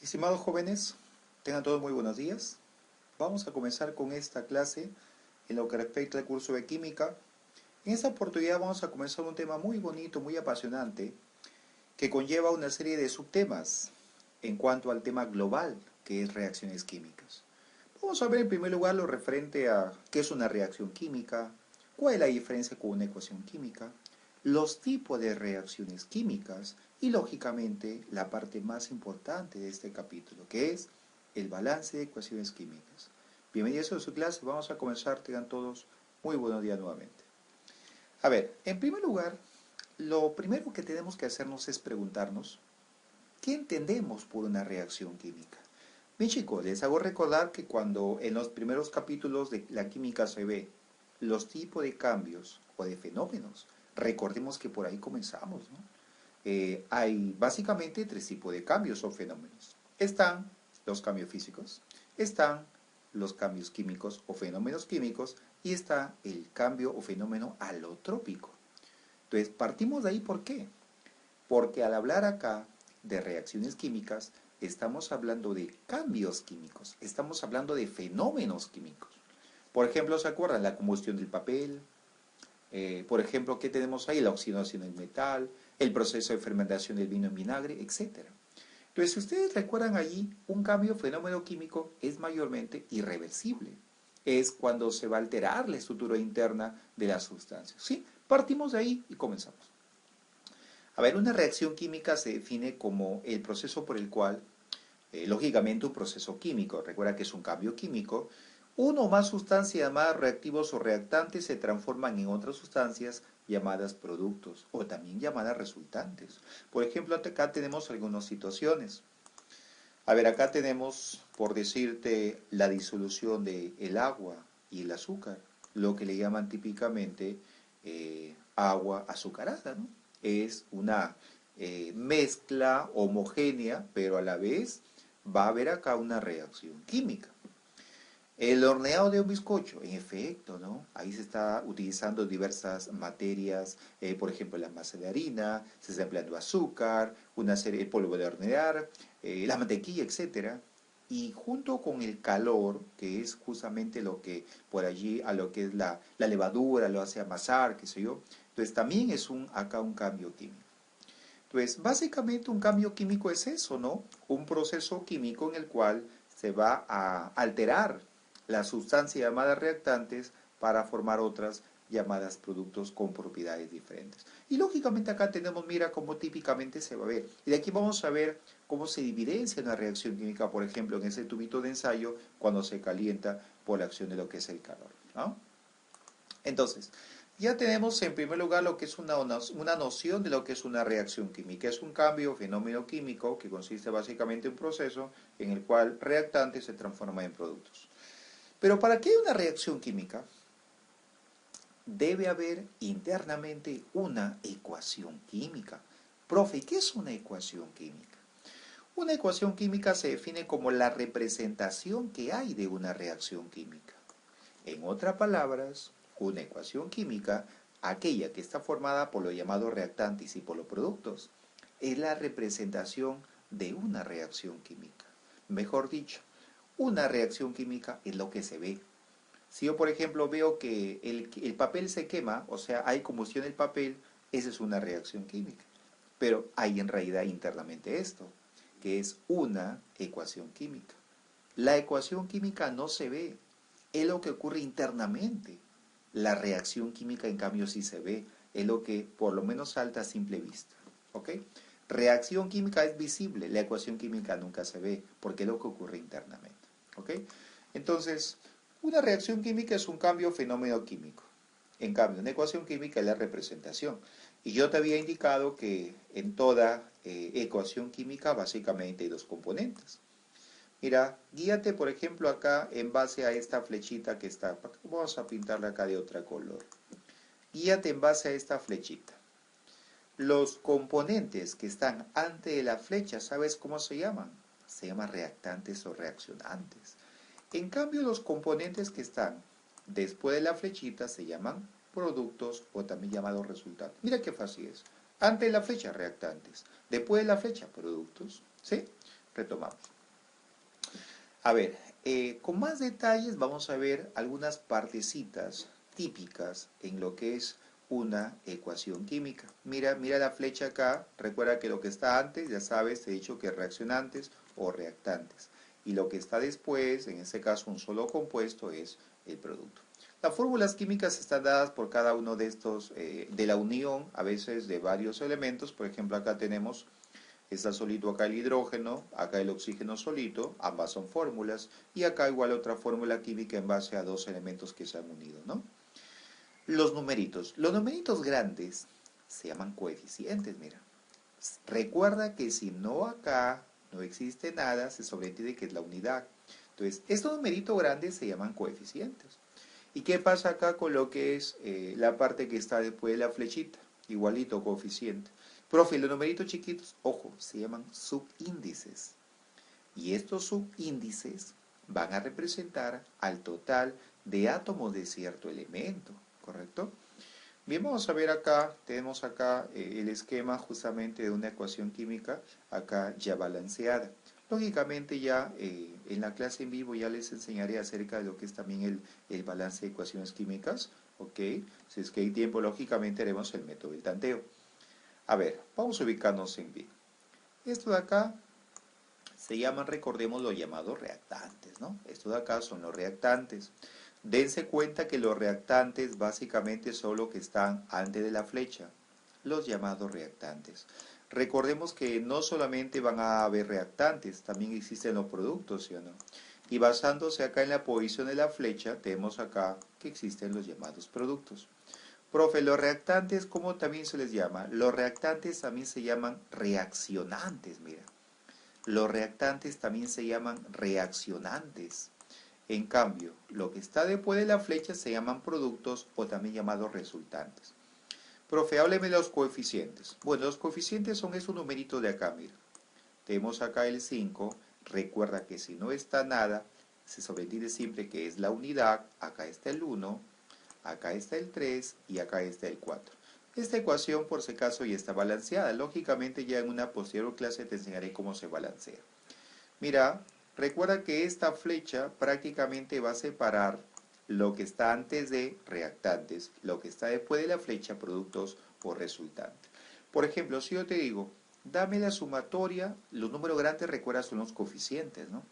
Estimados jóvenes, tengan todos muy buenos días. Vamos a comenzar con esta clase en lo que respecta al curso de química. En esta oportunidad vamos a comenzar un tema muy bonito, muy apasionante, que conlleva una serie de subtemas en cuanto al tema global, que es reacciones químicas. Vamos a ver en primer lugar lo referente a qué es una reacción química, cuál es la diferencia con una ecuación química, los tipos de reacciones químicas y lógicamente la parte más importante de este capítulo, que es el balance de ecuaciones químicas. Bienvenidos a su clase, vamos a comenzar, tengan todos muy buenos días nuevamente. A ver, en primer lugar, lo primero que tenemos que hacernos es preguntarnos, ¿qué entendemos por una reacción química? Bien chicos, les hago recordar que cuando en los primeros capítulos de la química se ve los tipos de cambios o de fenómenos, recordemos que por ahí comenzamos, ¿no? Hay básicamente tres tipos de cambios o fenómenos. Están los cambios físicos, están los cambios químicos o fenómenos químicos y está el cambio o fenómeno alotrópico. Entonces, partimos de ahí, ¿por qué? Porque al hablar acá de reacciones químicas, estamos hablando de cambios químicos, estamos hablando de fenómenos químicos. Por ejemplo, ¿se acuerdan? La combustión del papel. Por ejemplo, ¿qué tenemos ahí? La oxidación del metal, el proceso de fermentación del vino en vinagre, etc. Entonces, si ustedes recuerdan allí, un cambio fenómeno químico es mayormente irreversible. Es cuando se va a alterar la estructura interna de las sustancias. ¿Sí? Partimos de ahí y comenzamos. A ver, una reacción química se define como el proceso por el cual, lógicamente un proceso químico, recuerda que es un cambio químico, uno o más sustancias llamadas reactivos o reactantes se transforman en otras sustancias llamadas productos o también llamadas resultantes. Por ejemplo, acá tenemos algunas situaciones. A ver, acá tenemos, por decirte, la disolución del agua y el azúcar, lo que le llaman típicamente agua azucarada, ¿no? Es una mezcla homogénea, pero a la vez va a haber acá una reacción química. El horneado de un bizcocho, en efecto, ¿no? Ahí se está utilizando diversas materias, por ejemplo, la masa de harina, se está empleando azúcar, una serie de polvo de hornear, la mantequilla, etcétera. Y junto con el calor, que es justamente lo que por allí a lo que es la levadura lo hace amasar, qué sé yo, entonces también es acá un cambio químico. Entonces, básicamente un cambio químico es eso, ¿no? Un proceso químico en el cual se va a alterar la sustancia llamada reactantes para formar otras llamadas productos con propiedades diferentes. Y lógicamente acá tenemos, mira cómo típicamente se va a ver. Y de aquí vamos a ver cómo se evidencia una reacción química, por ejemplo, en ese tubito de ensayo cuando se calienta por la acción de lo que es el calor, ¿no? Entonces, ya tenemos en primer lugar lo que es una noción de lo que es una reacción química. Es un cambio o fenómeno químico que consiste básicamente en un proceso en el cual reactantes se transforman en productos. Pero para que haya una reacción química, debe haber internamente una ecuación química. Profe, ¿qué es una ecuación química? Una ecuación química se define como la representación que hay de una reacción química. En otras palabras, una ecuación química, aquella que está formada por los llamados reactantes y por los productos, es la representación de una reacción química. Mejor dicho, una reacción química es lo que se ve. Si yo, por ejemplo, veo que el papel se quema, o sea, hay combustión del papel, esa es una reacción química. Pero hay en realidad internamente esto, que es una ecuación química. La ecuación química no se ve, es lo que ocurre internamente. La reacción química, en cambio, sí se ve, es lo que por lo menos salta a simple vista. ¿Ok? Reacción química es visible, la ecuación química nunca se ve, porque es lo que ocurre internamente. ¿Ok? Entonces, una reacción química es un cambio o fenómeno químico. En cambio, una ecuación química es la representación. Y yo te había indicado que en toda ecuación química básicamente hay dos componentes. Mira, guíate por ejemplo acá en base a esta flechita que está. Vamos a pintarla acá de otro color. Guíate en base a esta flechita. Los componentes que están antes de la flecha, ¿sabes cómo se llaman? Se llaman reactantes o reaccionantes. En cambio, los componentes que están después de la flechita se llaman productos o también llamados resultados. Mira qué fácil es. Antes de la flecha, reactantes. Después de la flecha, productos. ¿Sí? Retomamos. A ver, con más detalles vamos a ver algunas partecitas típicas en lo que es una ecuación química. Mira, mira la flecha acá, recuerda que lo que está antes, ya sabes, te he dicho que reaccionantes o reactantes. Y lo que está después, en este caso un solo compuesto, es el producto. Las fórmulas químicas están dadas por cada uno de estos, de la unión, a veces de varios elementos. Por ejemplo, acá tenemos, está solito acá el hidrógeno, acá el oxígeno solito, ambas son fórmulas, y acá igual otra fórmula química en base a dos elementos que se han unido, ¿no? Los numeritos grandes se llaman coeficientes, mira. Recuerda que si no acá no existe nada, se sobreentiende que es la unidad. Entonces, estos numeritos grandes se llaman coeficientes. ¿Y qué pasa acá con lo que es la parte que está después de la flechita? Igualito, coeficiente. Profe, los numeritos chiquitos, ojo, se llaman subíndices. Y estos subíndices van a representar al total de átomos de cierto elemento, ¿correcto? Bien, vamos a ver acá, tenemos acá el esquema justamente de una ecuación química, acá ya balanceada. Lógicamente ya en la clase en vivo ya les enseñaré acerca de lo que es también el balance de ecuaciones químicas, ¿ok? Si es que hay tiempo, lógicamente haremos el método del tanteo. A ver, vamos a ubicarnos en B. Esto de acá se llaman, recordemos, los llamados reactantes, ¿no? Estos de acá son los reactantes. Dense cuenta que los reactantes básicamente son los que están antes de la flecha, los llamados reactantes. Recordemos que no solamente van a haber reactantes, también existen los productos, ¿sí o no? Y basándose acá en la posición de la flecha, tenemos acá que existen los llamados productos. Profe, los reactantes, ¿cómo también se les llama? Los reactantes también se llaman reaccionantes, mira. Los reactantes también se llaman reaccionantes. En cambio, lo que está después de la flecha se llaman productos o también llamados resultantes. Profe, hábleme de los coeficientes. Bueno, los coeficientes son esos numeritos de acá, mira. Tenemos acá el 5. Recuerda que si no está nada, se sobreentiende siempre que es la unidad. Acá está el 1, acá está el 3 y acá está el 4. Esta ecuación, por si acaso, ya está balanceada. Lógicamente, ya en una posterior clase te enseñaré cómo se balancea. Mira, recuerda que esta flecha prácticamente va a separar lo que está antes de reactantes, lo que está después de la flecha, productos o resultantes. Por ejemplo, si yo te digo, dame la sumatoria, los números grandes, recuerda, son los coeficientes, ¿no?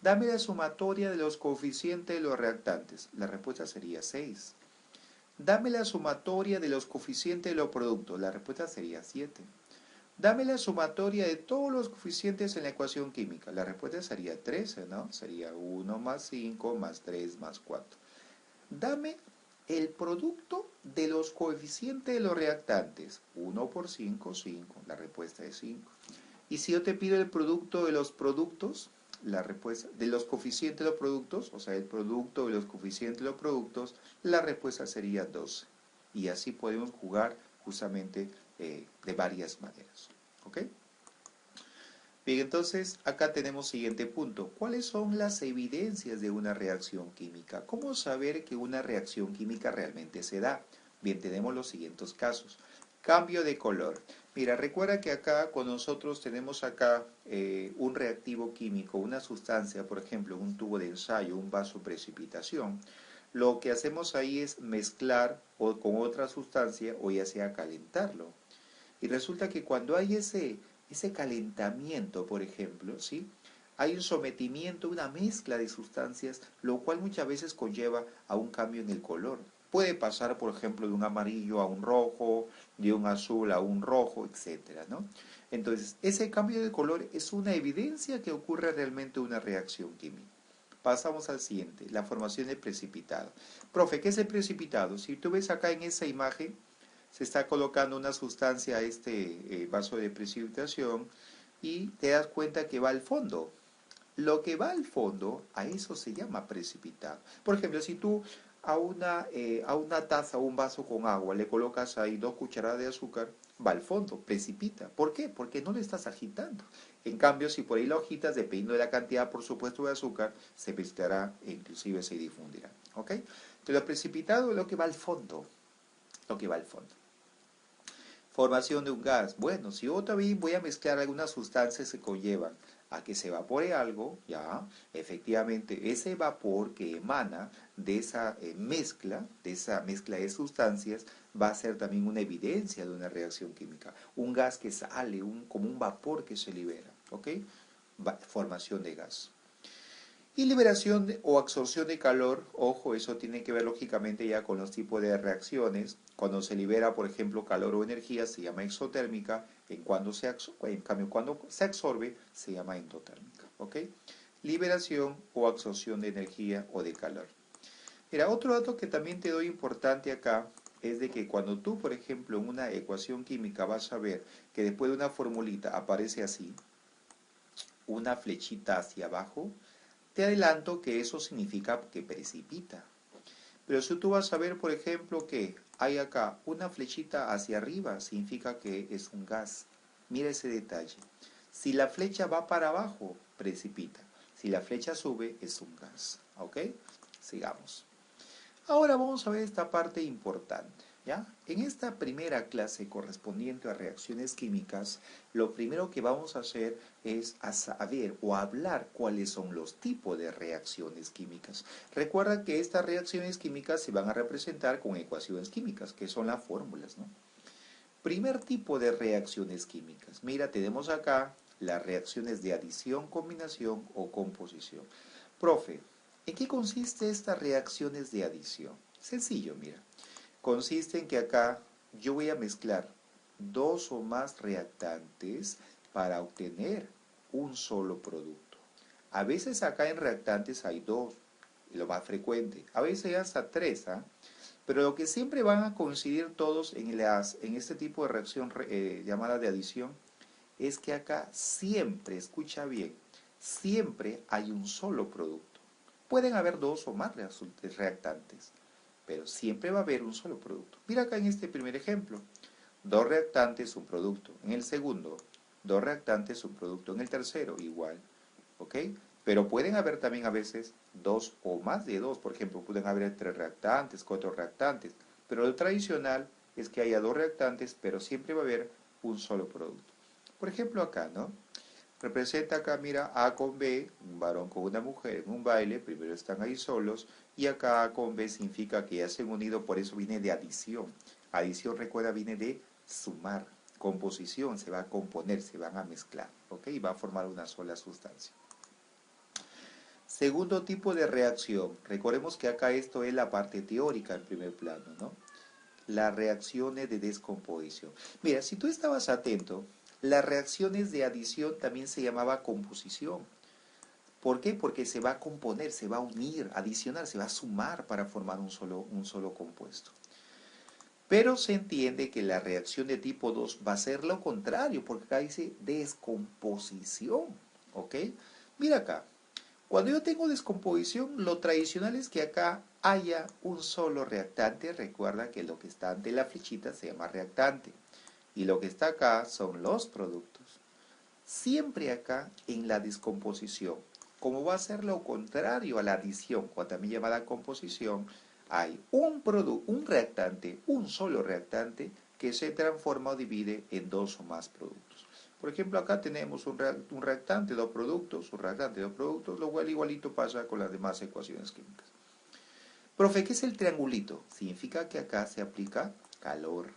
Dame la sumatoria de los coeficientes de los reactantes. La respuesta sería 6. Dame la sumatoria de los coeficientes de los productos. La respuesta sería 7. Dame la sumatoria de todos los coeficientes en la ecuación química. La respuesta sería 13, ¿no? Sería 1 más 5 más 3 más 4. Dame el producto de los coeficientes de los reactantes. 1 por 5, 5. La respuesta es 5. Y si yo te pido el producto de los productos, la respuesta de los coeficientes de los productos, o sea, el producto de los coeficientes de los productos, la respuesta sería 12. Y así podemos jugar justamente de varias maneras. ¿Ok? Bien, entonces acá tenemos siguiente punto. ¿Cuáles son las evidencias de una reacción química? ¿Cómo saber que una reacción química realmente se da? Bien, tenemos los siguientes casos. Cambio de color. Mira, recuerda que acá con nosotros tenemos acá un reactivo químico, una sustancia, por ejemplo, un tubo de ensayo, un vaso precipitación. Lo que hacemos ahí es mezclar con otra sustancia o ya sea calentarlo. Y resulta que cuando hay ese calentamiento, por ejemplo, ¿sí? Hay un sometimiento, una mezcla de sustancias, lo cual muchas veces conlleva a un cambio en el color. Puede pasar, por ejemplo, de un amarillo a un rojo, de un azul a un rojo, etcétera, ¿no? Entonces, ese cambio de color es una evidencia que ocurre realmente una reacción química. Pasamos al siguiente, la formación del precipitado. Profe, ¿qué es el precipitado? Si tú ves acá en esa imagen, se está colocando una sustancia a este vaso de precipitación y te das cuenta que va al fondo. Lo que va al fondo, a eso se llama precipitado. Por ejemplo, si tú a una taza o un vaso con agua le colocas ahí 2 cucharadas de azúcar, va al fondo, precipita. ¿Por qué? Porque no lo estás agitando. En cambio, si por ahí lo agitas, dependiendo de la cantidad, por supuesto, de azúcar, se precipitará e inclusive se difundirá. ¿Ok? Entonces, lo precipitado es lo que va al fondo. Lo que va al fondo. Formación de un gas. Bueno, si yo también voy a mezclar algunas sustancias que conllevan a que se evapore algo, ya, efectivamente, ese vapor que emana de esa mezcla de sustancias, va a ser también una evidencia de una reacción química. Un gas que sale, como un vapor que se libera, ¿ok? Formación de gas. Y liberación o absorción de calor, ojo, eso tiene que ver lógicamente ya con los tipos de reacciones. Cuando se libera, por ejemplo, calor o energía, se llama exotérmica. En cambio, cuando se absorbe, se llama endotérmica. ¿Ok? Liberación o absorción de energía o de calor. Mira, otro dato que también te doy importante acá es de que cuando tú, por ejemplo, en una ecuación química vas a ver que después de una formulita aparece así, una flechita hacia abajo, te adelanto que eso significa que precipita. Pero si tú vas a ver, por ejemplo, que hay acá una flechita hacia arriba, significa que es un gas. Mira ese detalle. Si la flecha va para abajo, precipita. Si la flecha sube, es un gas. ¿Ok? Sigamos. Ahora vamos a ver esta parte importante, ¿ya? En esta primera clase correspondiente a reacciones químicas, lo primero que vamos a hacer es a saber o a hablar cuáles son los tipos de reacciones químicas. Recuerda que estas reacciones químicas se van a representar con ecuaciones químicas, que son las fórmulas, ¿no? Primer tipo de reacciones químicas. Mira, tenemos acá las reacciones de adición, combinación o composición. Profe, ¿en qué consiste estas reacciones de adición? Sencillo, mira. Consiste en que acá yo voy a mezclar dos o más reactantes para obtener un solo producto. A veces acá en reactantes hay dos, lo más frecuente. A veces hay hasta tres, ¿ah? Pero lo que siempre van a coincidir todos en este tipo de reacción llamada de adición es que acá siempre, escucha bien, siempre hay un solo producto. Pueden haber dos o más reactantes, pero siempre va a haber un solo producto. Mira acá en este primer ejemplo, dos reactantes, un producto. En el segundo, dos reactantes, un producto. En el tercero, igual. ¿Ok? Pero pueden haber también a veces dos o más de dos. Por ejemplo, pueden haber tres reactantes, cuatro reactantes. Pero lo tradicional es que haya dos reactantes, pero siempre va a haber un solo producto. Por ejemplo, acá, ¿no? Representa acá, mira, A con B, un varón con una mujer en un baile, primero están ahí solos, y acá A con B significa que ya se han unido, por eso viene de adición. Adición, recuerda, viene de sumar. Composición, se va a componer, se van a mezclar, ¿ok? Y va a formar una sola sustancia. Segundo tipo de reacción, recordemos que acá esto es la parte teórica en primer plano, ¿no? Las reacciones de descomposición. Mira, si tú estabas atento, las reacciones de adición también se llamaba composición. ¿Por qué? Porque se va a componer, se va a unir, adicionar, se va a sumar para formar un solo compuesto. Pero se entiende que la reacción de tipo 2 va a ser lo contrario, porque acá dice descomposición. ¿Ok? Mira acá. Cuando yo tengo descomposición, lo tradicional es que acá haya un solo reactante. Recuerda que lo que está ante la flechita se llama reactante. Y lo que está acá son los productos. Siempre acá en la descomposición, como va a ser lo contrario a la adición, o también llamada composición, hay un reactante, un solo reactante, que se transforma o divide en dos o más productos. Por ejemplo, acá tenemos un reactante, dos productos, un reactante, dos productos, lo cual igualito pasa con las demás ecuaciones químicas. Profe, ¿qué es el triangulito? Significa que acá se aplica calor.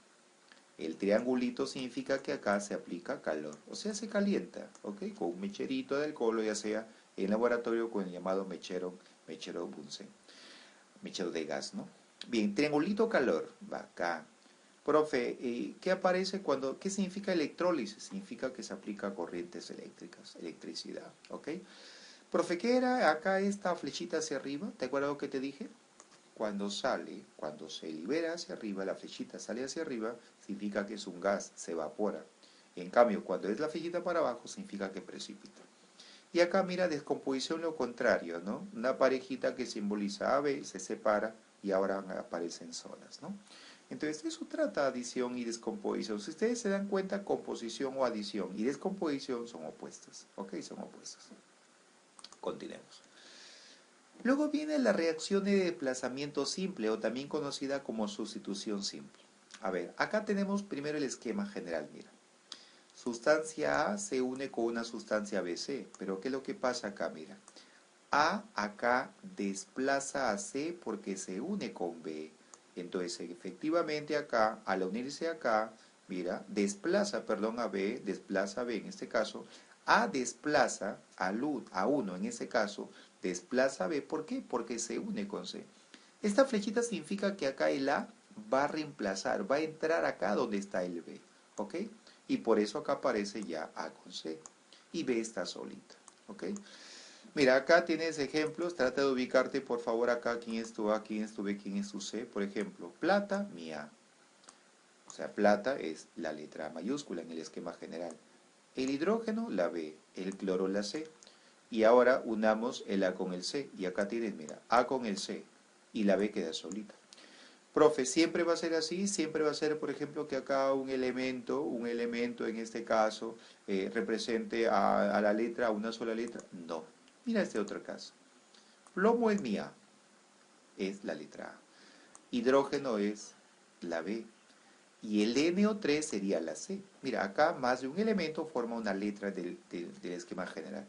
El triangulito significa que acá se aplica calor, o sea, se calienta, ¿ok? Con un mecherito de alcohol, ya sea en laboratorio con el llamado mechero Bunsen, mechero de gas, ¿no? Bien, triangulito calor, va acá. Profe, ¿qué aparece qué significa electrólisis? Significa que se aplica corrientes eléctricas, electricidad, ¿ok? Profe, ¿qué era acá esta flechita hacia arriba? ¿Te acuerdas lo que te dije? Cuando se libera hacia arriba, la flechita sale hacia arriba, significa que es un gas, se evapora. En cambio, cuando es la flechita para abajo, significa que precipita. Y acá mira, descomposición lo contrario, ¿no? Una parejita que simboliza A, B, se separa y ahora aparecen solas, ¿no? Entonces, eso trata adición y descomposición. Si ustedes se dan cuenta, composición o adición y descomposición son opuestas, ¿ok? Son opuestas. Continuemos. Luego viene la reacción de desplazamiento simple o también conocida como sustitución simple. A ver, acá tenemos primero el esquema general, mira. Sustancia A se une con una sustancia BC, pero ¿qué es lo que pasa acá? Mira, A acá desplaza a C porque se une con B. Entonces, efectivamente acá, al unirse acá, mira, desplaza, perdón, a B, desplaza a B en este caso, A desplaza a 1 en ese caso, desplaza a B, ¿por qué? Porque se une con C. Esta flechita significa que acá el A va a reemplazar, va a entrar acá donde está el B, ¿ok? Y por eso acá aparece ya A con C, y B está solita, ¿ok? Mira, acá tienes ejemplos, trata de ubicarte por favor acá, quién es tu A, quién es tu B, quién es tu C. Por ejemplo, plata, mi A. O sea, plata es la letra mayúscula en el esquema general. El hidrógeno, la B. El cloro, la C. Y ahora unamos el A con el C. Y acá tienes, mira, A con el C. Y la B queda solita. Profe, ¿siempre va a ser así? ¿Siempre va a ser, por ejemplo, que acá un elemento en este caso, represente a la letra, a una sola letra? No. Mira este otro caso. Plomo es mi A, es la letra A. Hidrógeno es la B. Y el NO3 sería la C. Mira, acá más de un elemento forma una letra del esquema general.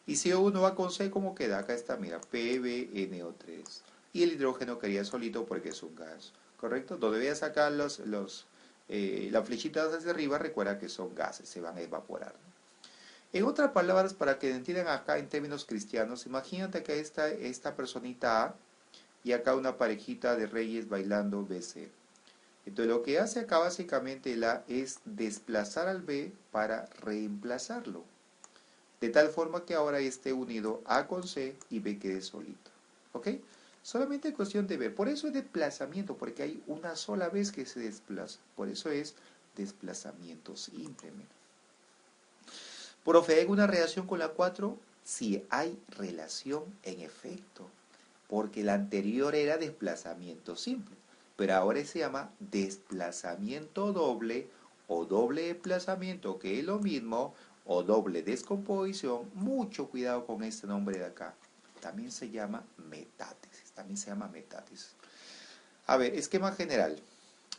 Y si uno va con C, ¿cómo queda? Acá está, mira, PbNO3. Y el hidrógeno quedaría solito porque es un gas, ¿correcto? Donde veas acá las flechitas hacia arriba, recuerda que son gases, se van a evaporar. En otras palabras, para que entiendan acá en términos cristianos, imagínate que esta personita A y acá una parejita de reyes bailando BC. Entonces lo que hace acá básicamente el A es desplazar al B para reemplazarlo. De tal forma que ahora esté unido A con C y B quede solito. ¿Ok? Solamente es cuestión de ver. Por eso es desplazamiento, porque hay una sola vez que se desplaza. Por eso es desplazamiento simplemente. Profe, ¿hay una relación con la 4? Sí, hay relación en efecto, porque la anterior era desplazamiento simple, pero ahora se llama desplazamiento doble o doble desplazamiento, que es lo mismo, o doble descomposición. Mucho cuidado con este nombre de acá. También se llama metátesis. A ver, esquema general.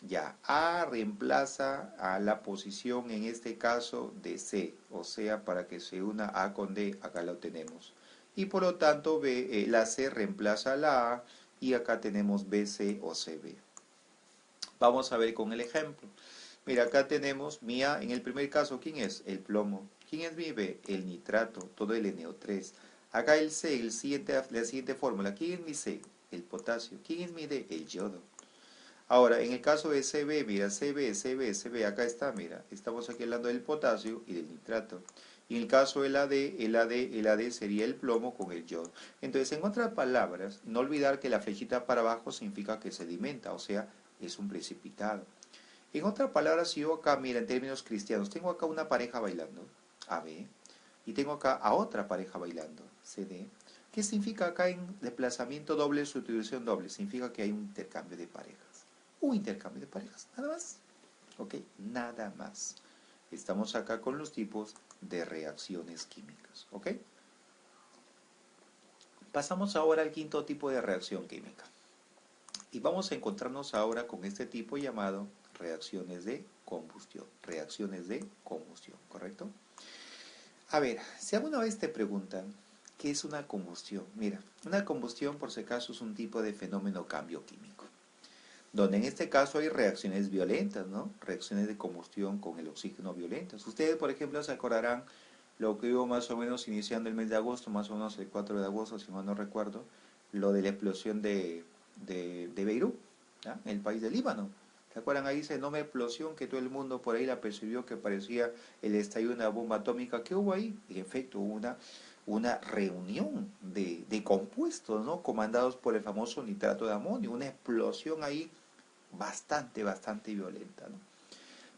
Ya, A reemplaza a la posición, en este caso, de C, o sea, para que se una A con D, acá lo tenemos. Y por lo tanto, la C reemplaza a la A, y acá tenemos BC o CB. Vamos a ver con el ejemplo. Mira, acá tenemos mi A, en el primer caso, ¿quién es? El plomo. ¿Quién es mi B? El nitrato, todo el NO3. Acá el C, la siguiente fórmula. ¿Quién es mi C? El potasio. ¿Quién es mi D? El yodo. Ahora, en el caso de CB, mira, CB, acá está, mira, estamos aquí hablando del potasio y del nitrato. Y en el caso del AD sería el plomo con el yodo. Entonces, en otras palabras, no olvidar que la flechita para abajo significa que sedimenta, o sea, es un precipitado. En otras palabras, si yo acá, mira, en términos cristianos, tengo acá una pareja bailando, AB, y tengo acá a otra pareja bailando, CD. ¿Qué significa acá en desplazamiento doble, sustitución doble? Significa que hay un intercambio de parejas. Un intercambio de parejas, nada más. ¿Ok? Nada más. Estamos acá con los tipos de reacciones químicas. ¿Ok? Pasamos ahora al quinto tipo de reacción química. Y vamos a encontrarnos ahora con este tipo llamado reacciones de combustión. Reacciones de combustión, ¿correcto? A ver, si alguna vez te preguntan qué es una combustión, mira, una combustión por si acaso es un tipo de fenómeno cambio químico, donde en este caso hay reacciones violentas, ¿no? Reacciones de combustión con el oxígeno violentas. Ustedes, por ejemplo, se acordarán lo que hubo más o menos iniciando el mes de agosto, más o menos el 4 de agosto, si mal no recuerdo, lo de la explosión de Beirut, ¿ya? En el país de Líbano. ¿Se acuerdan ahí esa enorme explosión que todo el mundo por ahí la percibió que parecía el estallido de una bomba atómica? ¿Qué hubo ahí? En efecto, hubo una reunión de compuestos, ¿no? Comandados por el famoso nitrato de amonio, una explosión ahí bastante violenta, ¿no?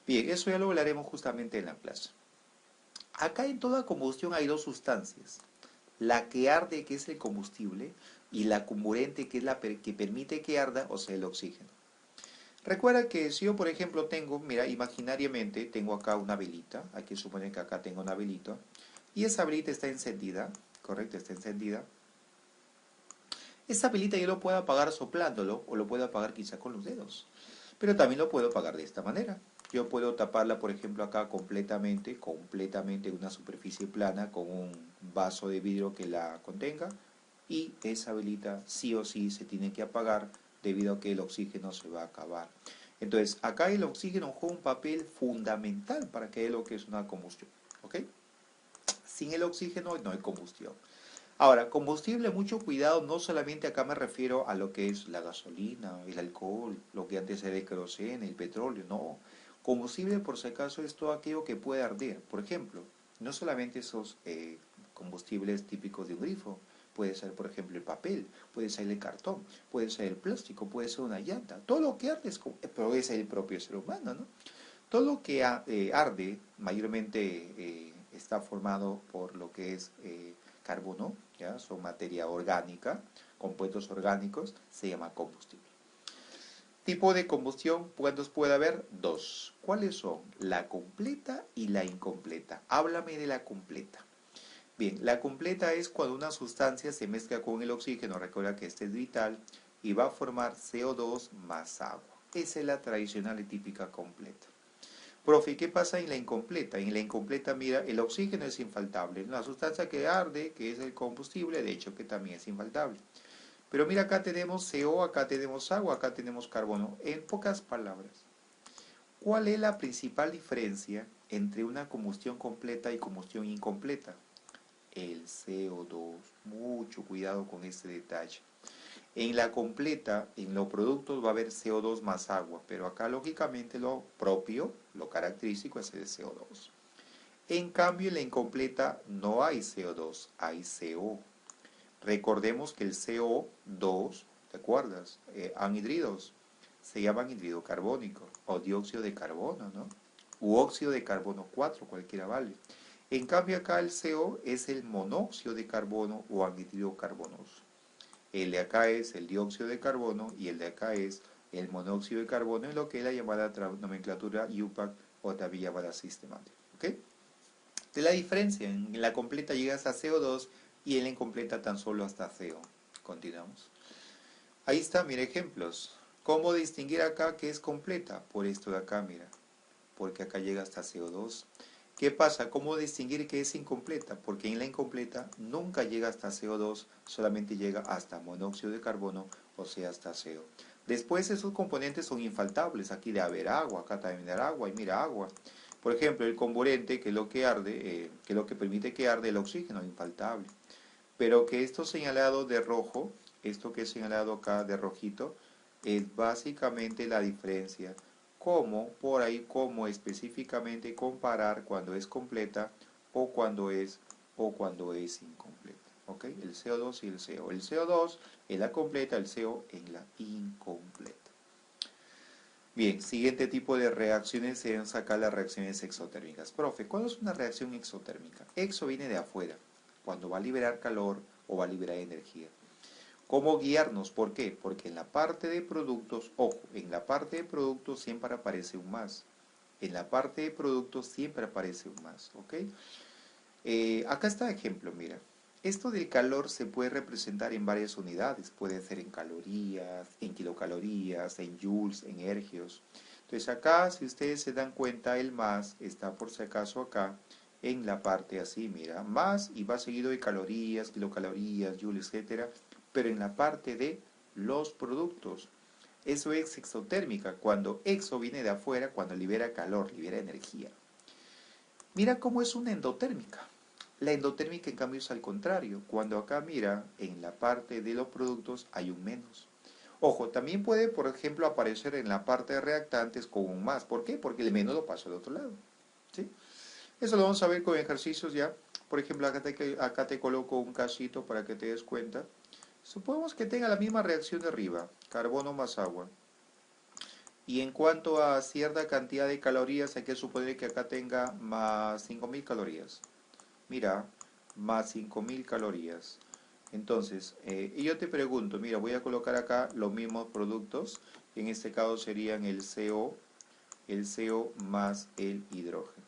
Bien, eso ya lo hablaremos justamente en la clase. Acá en toda combustión hay dos sustancias. La que arde, que es el combustible, y la comburente, que es la que permite que arda, o sea, el oxígeno. Recuerda que si yo, por ejemplo, tengo, mira, imaginariamente, tengo acá una velita, hay que suponer que acá tengo una velita, y esa velita está encendida, ¿correcto? Está encendida. Esa velita yo lo puedo apagar soplándolo, o lo puedo apagar quizá con los dedos. Pero también lo puedo pagar de esta manera. Yo puedo taparla, por ejemplo, acá completamente en una superficie plana con un vaso de vidrio que la contenga y esa velita sí o sí se tiene que apagar debido a que el oxígeno se va a acabar. Entonces, acá el oxígeno juega un papel fundamental para que haya lo que es una combustión. ¿Ok? Sin el oxígeno no hay combustión. Ahora, combustible, mucho cuidado, no solamente acá me refiero a lo que es la gasolina, el alcohol, lo que antes era el queroseno, el petróleo, no. Combustible, por si acaso, es todo aquello que puede arder. Por ejemplo, no solamente esos combustibles típicos de un grifo, puede ser, por ejemplo, el papel, puede ser el cartón, puede ser el plástico, puede ser una llanta. Todo lo que arde puede ser el propio ser humano, ¿no? Todo lo que arde mayormente está formado por lo que es carbono, ¿ya? Son materia orgánica, compuestos orgánicos, se llama combustible. Tipo de combustión, ¿cuántos puede haber? Dos. ¿Cuáles son? La completa y la incompleta. Háblame de la completa. Bien, la completa es cuando una sustancia se mezcla con el oxígeno, recuerda que este es vital, y va a formar CO2 más agua. Esa es la tradicional y típica completa. Profe, ¿qué pasa en la incompleta? En la incompleta, mira, el oxígeno es infaltable. La sustancia que arde, que es el combustible, de hecho que también es infaltable. Pero mira, acá tenemos CO, acá tenemos agua, acá tenemos carbono. En pocas palabras, ¿cuál es la principal diferencia entre una combustión completa y combustión incompleta? El CO2. Mucho cuidado con este detalle. En la completa, en los productos va a haber CO2 más agua, pero acá lógicamente lo propio, lo característico es el CO2. En cambio, en la incompleta no hay CO2, hay CO. Recordemos que el CO2, ¿te acuerdas? Anhidridos, se llaman anhídrido carbónico o dióxido de carbono, ¿no? U óxido de carbono 4, cualquiera vale. En cambio acá el CO es el monóxido de carbono o anhídrido carbonoso. El de acá es el dióxido de carbono y el de acá es el monóxido de carbono en lo que es la llamada nomenclatura UPAC o también llamada sistemática. ¿Ok? De la diferencia, en la completa llegas a CO2 y en la incompleta tan solo hasta CO. Continuamos. Ahí está, mira ejemplos. ¿Cómo distinguir acá que es completa? Por esto de acá, mira. Porque acá llega hasta CO2. ¿Qué pasa? ¿Cómo distinguir que es incompleta? Porque en la incompleta nunca llega hasta CO2, solamente llega hasta monóxido de carbono, o sea, hasta CO. Después esos componentes son infaltables. Aquí debe haber agua, acá también debe haber agua, y mira, agua. Por ejemplo, el comburente, que es lo que arde, que es lo que permite que arde el oxígeno, infaltable. Pero que esto señalado de rojo, esto que es señalado acá de rojito, es básicamente la diferencia. ¿Cómo? Por ahí, cómo específicamente comparar cuando es completa o cuando es incompleta. ¿Ok? El CO2 y el CO. El CO2 en la completa, el CO en la incompleta. Bien, siguiente tipo de reacciones se deben sacar las reacciones exotérmicas. Profe, ¿cuándo es una reacción exotérmica? Exo viene de afuera, cuando va a liberar calor o va a liberar energía. ¿Cómo guiarnos? ¿Por qué? Porque en la parte de productos, ojo, en la parte de productos siempre aparece un más. En la parte de productos siempre aparece un más, ¿ok? Acá está ejemplo, mira. Esto del calor se puede representar en varias unidades. Puede ser en calorías, en kilocalorías, en joules, en ergios. Entonces acá, si ustedes se dan cuenta, el más está por si acaso acá en la parte así, mira. Más y va seguido de calorías, kilocalorías, joules, etcétera. Pero en la parte de los productos. Eso es exotérmica. Cuando exo viene de afuera, cuando libera calor, libera energía. Mira cómo es una endotérmica. La endotérmica en cambio es al contrario. Cuando acá mira, en la parte de los productos hay un menos. Ojo, también puede, por ejemplo, aparecer en la parte de reactantes con un más. ¿Por qué? Porque el menos lo paso al otro lado. ¿Sí? Eso lo vamos a ver con ejercicios ya. Por ejemplo, acá te coloco un casito para que te des cuenta. Supongamos que tenga la misma reacción de arriba, carbono más agua. Y en cuanto a cierta cantidad de calorías, hay que suponer que acá tenga más 5000 calorías. Mira, más 5000 calorías. Entonces, y yo te pregunto, mira, voy a colocar acá los mismos productos. En este caso serían el CO más el hidrógeno.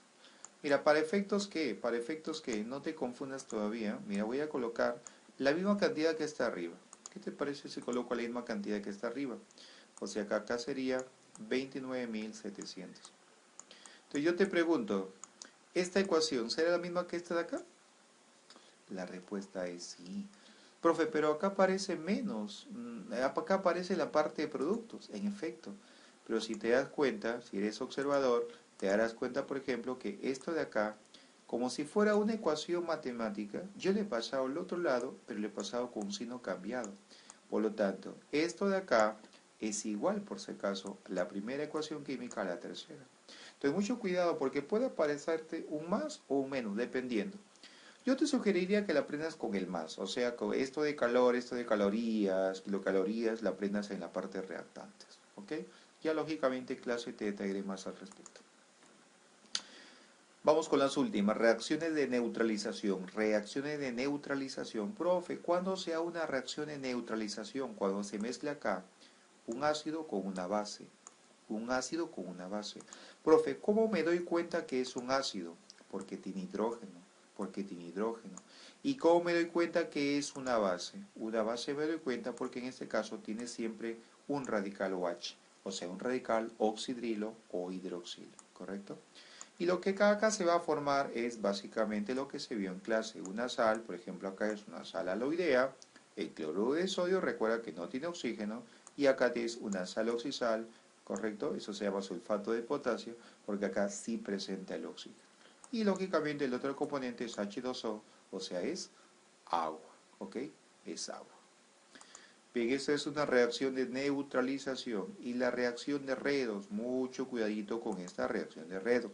Mira, ¿para efectos qué? Para efectos que no te confundas todavía. Mira, voy a colocar la misma cantidad que está arriba. ¿Qué te parece si coloco la misma cantidad que está arriba? O sea que acá sería 29.700. Entonces yo te pregunto, ¿esta ecuación será la misma que esta de acá? La respuesta es sí. Profe, pero acá aparece menos, acá aparece la parte de productos, en efecto. Pero si te das cuenta, si eres observador, te darás cuenta, por ejemplo, que esto de acá, como si fuera una ecuación matemática, yo le he pasado al otro lado, pero le he pasado con un signo cambiado. Por lo tanto, esto de acá es igual, por si acaso, la primera ecuación química a la tercera. Entonces, mucho cuidado porque puede aparecerte un más o un menos, dependiendo. Yo te sugeriría que la aprendas con el más, o sea, con esto de calor, esto de calorías, kilocalorías, la aprendas en la parte de reactantes, ¿ok? Ya lógicamente clase te detallaré más al respecto. Vamos con las últimas, reacciones de neutralización. Reacciones de neutralización. Profe, ¿cuándo se da una reacción de neutralización? Cuando se mezcla acá un ácido con una base. Un ácido con una base. Profe, ¿cómo me doy cuenta que es un ácido? Porque tiene hidrógeno. Porque tiene hidrógeno. ¿Y cómo me doy cuenta que es una base? Una base me doy cuenta porque en este caso tiene siempre un radical OH. O sea, un radical oxidrilo o hidroxilo. ¿Correcto? Y lo que acá se va a formar es básicamente lo que se vio en clase. Una sal, por ejemplo acá es una sal aloidea. El cloruro de sodio, recuerda que no tiene oxígeno. Y acá tienes una sal oxisal, ¿correcto? Eso se llama sulfato de potasio, porque acá sí presenta el oxígeno. Y lógicamente el otro componente es H2O, o sea, es agua, ¿ok? Es agua. Bien, esta es una reacción de neutralización. Y la reacción de redox, mucho cuidadito con esta reacción de redox.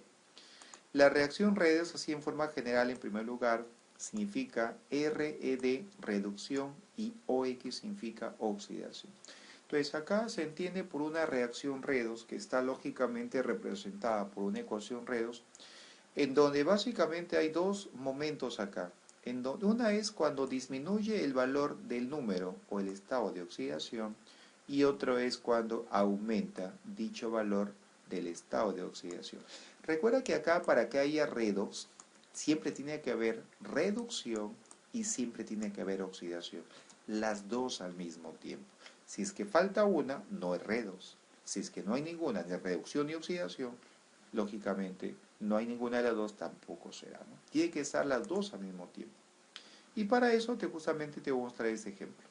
La reacción redox, así en forma general, en primer lugar, significa RED, reducción, y OX significa oxidación. Entonces acá se entiende por una reacción redox que está lógicamente representada por una ecuación redox, en donde básicamente hay dos momentos acá. En donde una es cuando disminuye el valor del número o el estado de oxidación, y otro es cuando aumenta dicho valor del estado de oxidación. Recuerda que acá para que haya redox siempre tiene que haber reducción y siempre tiene que haber oxidación, las dos al mismo tiempo. Si es que falta una, no es redox. Si es que no hay ninguna, ni reducción ni oxidación, lógicamente no hay ninguna de las dos, tampoco será, ¿no? Tiene que estar las dos al mismo tiempo. Y para eso justamente te voy a mostrar este ejemplo.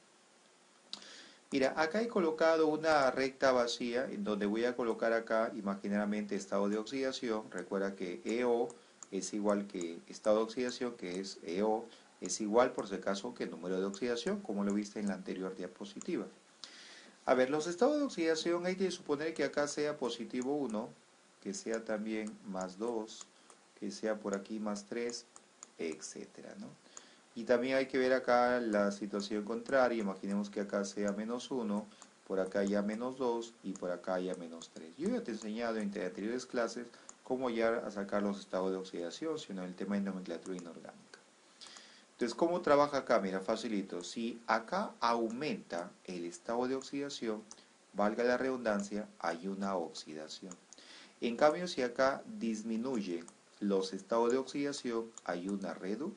Mira, acá he colocado una recta vacía en donde voy a colocar acá imaginariamente estado de oxidación. Recuerda que EO es igual que estado de oxidación, que es EO, es igual por si acaso que el número de oxidación, como lo viste en la anterior diapositiva. A ver, los estados de oxidación hay que suponer que acá sea positivo 1, que sea también más 2, que sea por aquí más 3, etcétera, ¿no? Y también hay que ver acá la situación contraria. Imaginemos que acá sea menos 1, por acá haya menos 2 y por acá haya menos 3. Yo ya te he enseñado en anteriores clases cómo llegar a sacar los estados de oxidación, sino el tema de nomenclatura inorgánica. Entonces, ¿cómo trabaja acá? Mira, facilito. Si acá aumenta el estado de oxidación, valga la redundancia, hay una oxidación. En cambio, si acá disminuye los estados de oxidación, hay una reducción.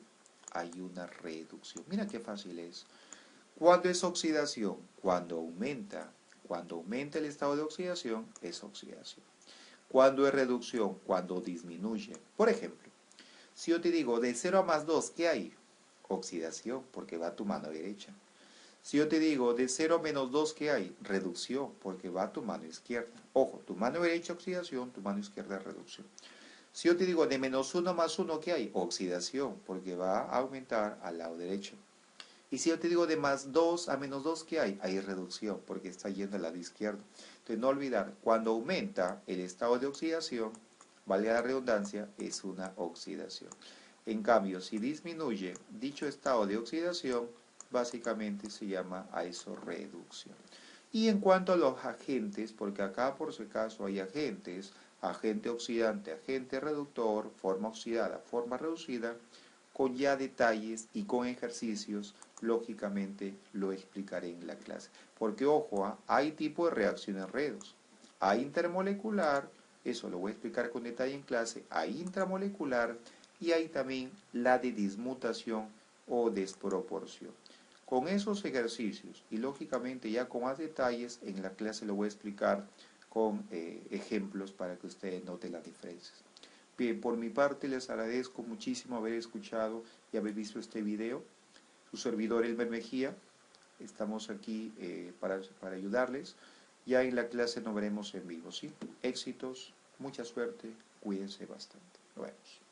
Mira qué fácil es. ¿Cuándo es oxidación? Cuando aumenta. Cuando aumenta el estado de oxidación, es oxidación. ¿Cuándo es reducción? Cuando disminuye. Por ejemplo, si yo te digo de 0 a más 2, ¿qué hay? Oxidación, porque va a tu mano derecha. Si yo te digo de 0 a menos 2, ¿qué hay? Reducción, porque va a tu mano izquierda. Ojo, tu mano derecha oxidación, tu mano izquierda reducción. Si yo te digo de menos 1 más 1, ¿qué hay? Oxidación, porque va a aumentar al lado derecho. Y si yo te digo de más 2 a menos 2, ¿qué hay? Hay reducción, porque está yendo al lado izquierdo. Entonces no olvidar, cuando aumenta el estado de oxidación, valga la redundancia, es una oxidación. En cambio, si disminuye dicho estado de oxidación, básicamente se llama a eso reducción. Y en cuanto a los agentes, porque acá por si acaso hay agentes, agente oxidante, agente reductor, forma oxidada, forma reducida, con ya detalles y con ejercicios, lógicamente lo explicaré en la clase. Porque ojo, hay tipo de reacciones redox. Hay intermolecular, eso lo voy a explicar con detalle en clase, hay intramolecular y hay también la de dismutación o desproporción. Con esos ejercicios y lógicamente ya con más detalles en la clase lo voy a explicar con ejemplos para que ustedes noten las diferencias. Bien, por mi parte les agradezco muchísimo haber escuchado y haber visto este video. Su servidor Elmer Mejía, estamos aquí para ayudarles. Ya en la clase nos veremos en vivo, ¿sí? Éxitos, mucha suerte, cuídense bastante. Nos vemos.